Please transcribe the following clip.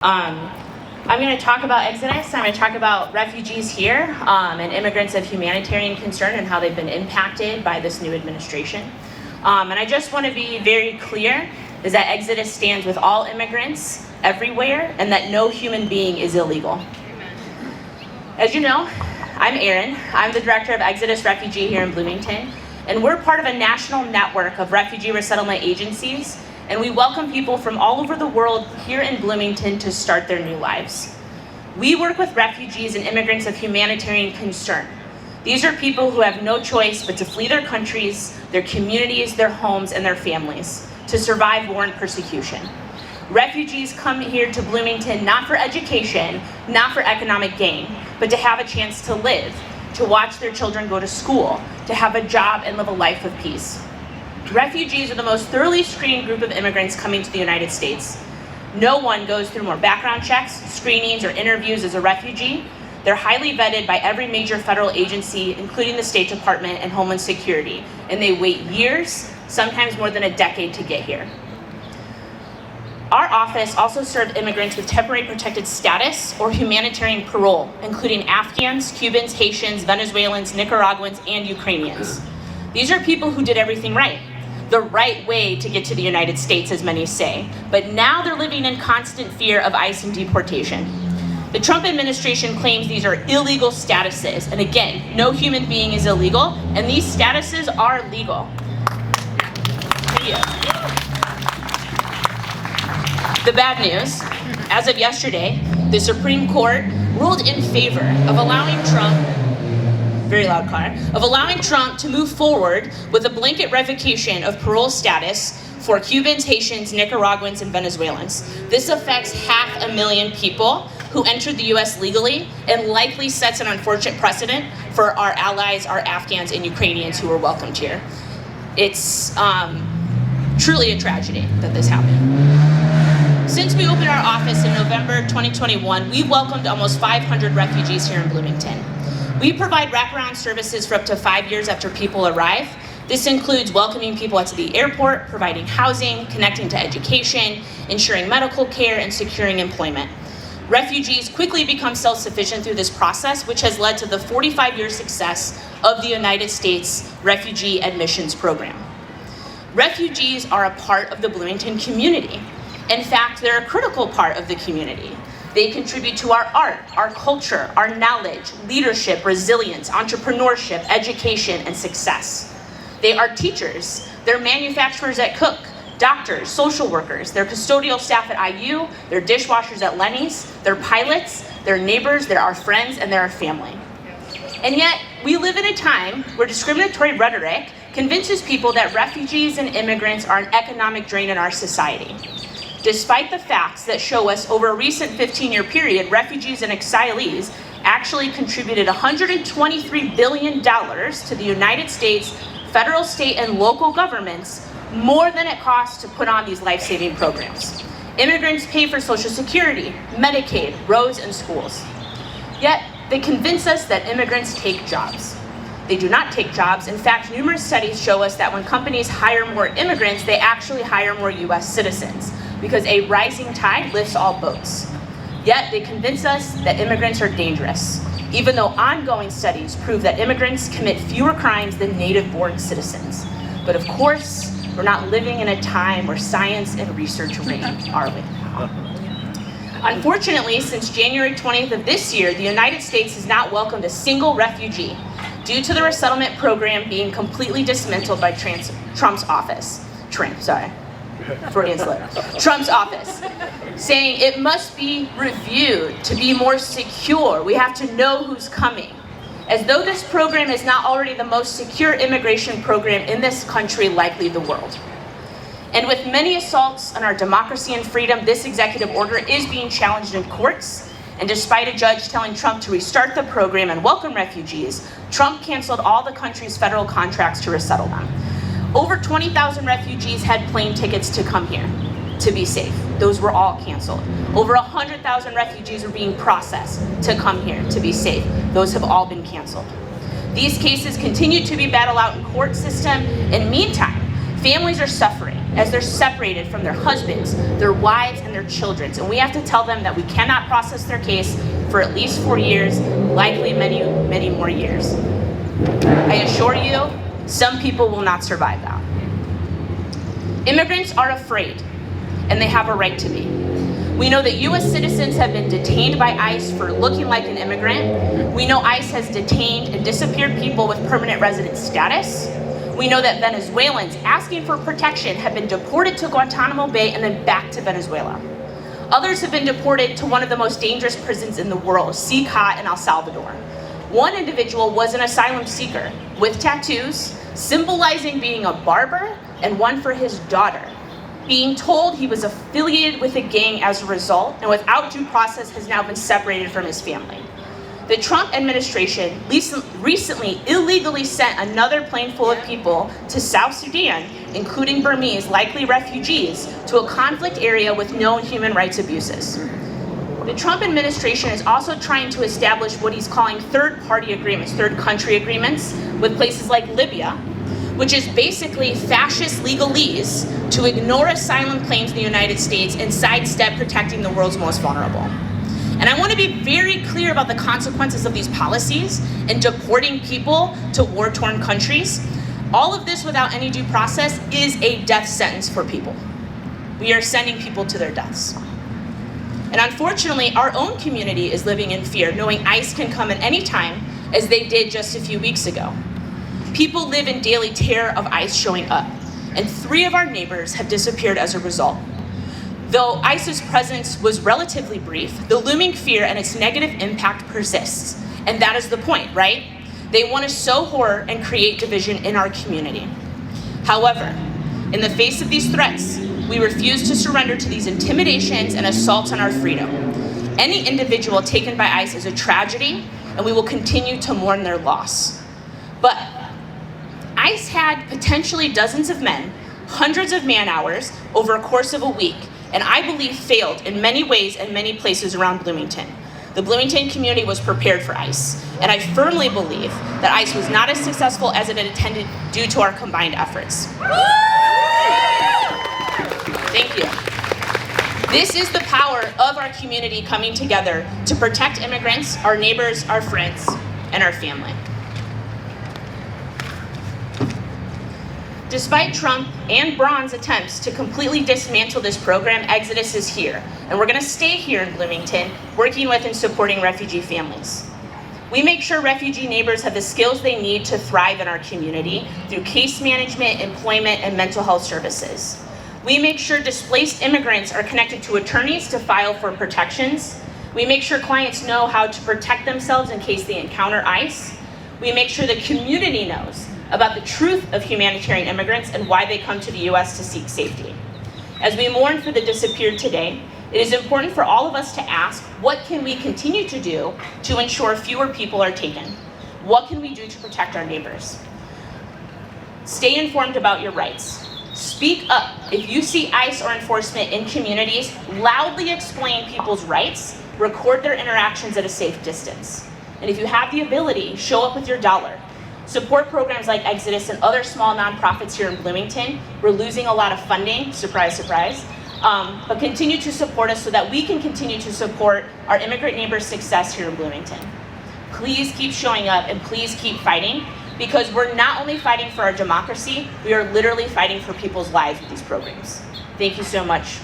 I'm going to talk about Exodus. I'm going to talk about refugees here and immigrants of humanitarian concern and how they've been impacted by this new administration. And I just want to be very clear is that Exodus stands with all immigrants everywhere and that no human being is illegal. As you know, I'm Erin. I'm the director of Exodus Refugee here in Bloomington. And we're part of a national network of refugee resettlement agencies. And we welcome people from all over the world here in Bloomington to start their new lives. We work with refugees and immigrants of humanitarian concern. These are people who have no choice but to flee their countries, their communities, their homes, and their families to survive war and persecution. Refugees come here to Bloomington not for education, not for economic gain, but to have a chance to live, to watch their children go to school, to have a job and live a life of peace. Refugees are the most thoroughly screened group of immigrants coming to the United States. No one goes through more background checks, screenings, or interviews as a refugee. They're highly vetted by every major federal agency, including the State Department and Homeland Security, and they wait years, sometimes more than a decade to get here. Our office also served immigrants with temporary protected status or humanitarian parole, including Afghans, Cubans, Haitians, Venezuelans, Nicaraguans, and Ukrainians. These are people who did everything right. The right way to get to the United States, as many say, but now they're living in constant fear of ICE and deportation. The Trump administration claims these are illegal statuses, and again, no human being is illegal, and these statuses are legal. The bad news, as of yesterday, the Supreme Court ruled in favor of allowing Trump to move forward with a blanket revocation of parole status for Cubans, Haitians, Nicaraguans, and Venezuelans. This affects 500,000 people who entered the U.S. legally and likely sets an unfortunate precedent for our allies, our Afghans and Ukrainians who were welcomed here. It's truly a tragedy that this happened. Since we opened our office in November 2021, we've welcomed almost 500 refugees here in Bloomington. We provide wraparound services for up to 5 years after people arrive. This includes welcoming people to the airport, providing housing, connecting to education, ensuring medical care, and securing employment. Refugees quickly become self-sufficient through this process, which has led to the 45-year success of the United States Refugee Admissions Program. Refugees are a part of the Bloomington community. In fact, they're a critical part of the community. They contribute to our art, our culture, our knowledge, leadership, resilience, entrepreneurship, education, and success. They are teachers. They're manufacturers at Cook, doctors, social workers. They're custodial staff at IU. They're dishwashers at Lenny's. They're pilots. They're neighbors. They're our friends, and they're our family. And yet, we live in a time where discriminatory rhetoric convinces people that refugees and immigrants are an economic drain in our society. Despite the facts that show us over a recent 15-year period, refugees and exilees actually contributed $123 billion to the United States, federal, state, and local governments, more than it costs to put on these life-saving programs. Immigrants pay for Social Security, Medicaid, roads, and schools. Yet, they convince us that immigrants take jobs. They do not take jobs. In fact, numerous studies show us that when companies hire more immigrants, they actually hire more U.S. citizens, because a rising tide lifts all boats. Yet they convince us that immigrants are dangerous, even though ongoing studies prove that immigrants commit fewer crimes than native-born citizens. But of course, we're not living in a time where science and research reign, are we? Unfortunately, since January 20th of this year, the United States has not welcomed a single refugee due to the resettlement program being completely dismantled by Trump's office. Trump's office, saying it must be reviewed to be more secure. We have to know who's coming. As though this program is not already the most secure immigration program in this country, likely the world. And with many assaults on our democracy and freedom, this executive order is being challenged in courts. And despite a judge telling Trump to restart the program and welcome refugees, Trump canceled all the country's federal contracts to resettle them. Over 20,000 refugees had plane tickets to come here to be safe. Those were all canceled. Over 100,000 refugees are being processed to come here to be safe. Those have all been canceled. These cases continue to be battled out in court system. In the meantime, Families are suffering as they're separated from their husbands, their wives, and their children. And we have to tell them that we cannot process their case for at least 4 years, likely many, many more years. I assure you, some people will not survive that. Immigrants are afraid, and they have a right to be. We know that U.S. citizens have been detained by ICE for looking like an immigrant. We know ICE has detained and disappeared people with permanent resident status. We know that Venezuelans asking for protection have been deported to Guantanamo Bay and then back to Venezuela. Others have been deported to one of the most dangerous prisons in the world, CCOT in El Salvador. One individual was an asylum seeker with tattoos, symbolizing being a barber, and one for his daughter, being told he was affiliated with a gang as a result, and without due process has now been separated from his family. The Trump administration recently illegally sent another plane full of people to South Sudan, including Burmese, likely refugees, to a conflict area with known human rights abuses. The Trump administration is also trying to establish what he's calling third-party agreements, third country agreements, with places like Libya, which is basically fascist legalese to ignore asylum claims in the United States and sidestep protecting the world's most vulnerable. And I want to be very clear about the consequences of these policies and deporting people to war-torn countries. All of this without any due process is a death sentence for people. We are sending people to their deaths. And unfortunately, our own community is living in fear, knowing ICE can come at any time, as they did just a few weeks ago. People live in daily terror of ICE showing up, and 3 of our neighbors have disappeared as a result. Though ICE's presence was relatively brief, the looming fear and its negative impact persists. And that is the point, right? They want to sow horror and create division in our community. However, in the face of these threats, we refuse to surrender to these intimidations and assaults on our freedom. Any individual taken by ICE is a tragedy, and we will continue to mourn their loss. But ICE had potentially dozens of men, hundreds of man-hours over a course of a week, and I believe failed in many ways and many places around Bloomington. The Bloomington community was prepared for ICE, and I firmly believe that ICE was not as successful as it had intended due to our combined efforts. Thank you. This is the power of our community coming together to protect immigrants, our neighbors, our friends, and our family. Despite Trump and Braun's attempts to completely dismantle this program, Exodus is here, and we're going to stay here in Bloomington, working with and supporting refugee families. We make sure refugee neighbors have the skills they need to thrive in our community through case management, employment, and mental health services. We make sure displaced immigrants are connected to attorneys to file for protections. We make sure clients know how to protect themselves in case they encounter ICE. We make sure the community knows about the truth of humanitarian immigrants and why they come to the U.S. to seek safety. As we mourn for the disappeared today, it is important for all of us to ask, what can we continue to do to ensure fewer people are taken? What can we do to protect our neighbors? Stay informed about your rights. Speak up. If you see ICE or enforcement in communities, loudly explain people's rights, record their interactions at a safe distance. And if you have the ability, show up with your dollar. Support programs like Exodus and other small nonprofits here in Bloomington. We're losing a lot of funding, surprise, surprise, but continue to support us so that we can continue to support our immigrant neighbors' success here in Bloomington. Please keep showing up and please keep fighting, because we're not only fighting for our democracy, we are literally fighting for people's lives with these programs. Thank you so much.